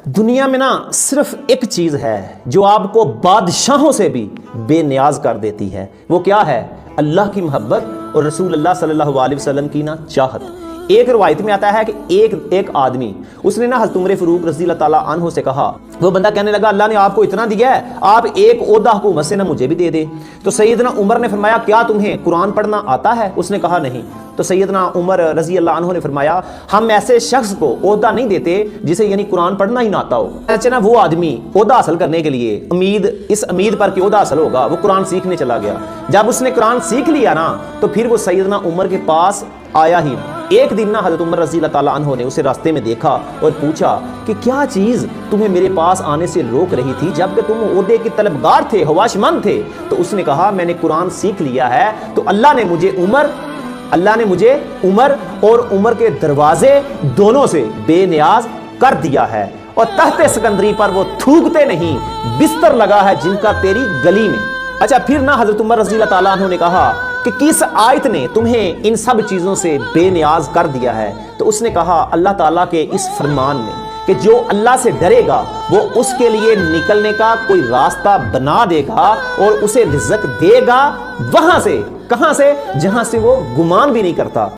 دنیا میں نا صرف ایک چیز ہے جو آپ کو بادشاہوں سے بھی بے نیاز کر دیتی ہے، وہ کیا ہے؟ اللہ کی محبت اور رسول اللہ صلی اللہ علیہ وسلم کی نا چاہت۔ ایک روایت میں آتا ہے کہ ایک آدمی اس نے نا حضرت عمر فاروق رضی اللہ تعالیٰ عنہ سے کہا، وہ بندہ کہنے لگا اللہ نے آپ کو اتنا دیا ہے، آپ ایک عہدہ حکومت سے نا مجھے بھی دے دے۔ تو سیدنا عمر نے فرمایا کیا تمہیں قرآن پڑھنا آتا ہے؟ اس نے کہا نہیں۔ تو سیدنا عمر رضی اللہ عنہ نے فرمایا ہم ایسے شخص کو عہدہ نہیں دیتے جسے یعنی قرآن پڑھنا ہی نہ آتا ہو۔ نا وہ آدمی عہدہ حاصل کرنے کے لیے اس امید پر کہ عہدہ حاصل ہوگا وہ قرآن سیکھنے چلا گیا۔ جب اس نے قرآن سیکھ لیا نا تو پھر وہ سیدنا عمر کے پاس آیا ہی نہ۔ ایک دن نا حضرت عمر رضی اللہ تعالیٰ عنہ نے اسے راستے میں دیکھا اور پوچھا کہ کیا چیز تمہیں میرے پاس آنے سے روک رہی تھی جبکہ تم عہدے کے طلبگار تھے، خواہشمند تھے؟ تو اس نے کہا میں نے قرآن سیکھ لیا ہے تو اللہ نے مجھے عمر اور عمر کے دروازے دونوں سے بے نیاز کر دیا ہے، اور تحت سکندری پر وہ تھوکتے نہیں، بستر لگا ہے جن کا تیری گلی میں۔ اچھا پھر نا حضرت عمر رضی اللہ تعالیٰ عنہ نے کہا کہ کس آیت نے تمہیں ان سب چیزوں سے بے نیاز کر دیا ہے؟ تو اس نے کہا اللہ تعالیٰ کے اس فرمان میں کہ جو اللہ سے ڈرے گا وہ اس کے لیے نکلنے کا کوئی راستہ بنا دے گا اور اسے رزق دے گا وہاں سے، کہاں سے؟ جہاں سے وہ گمان بھی نہیں کرتا۔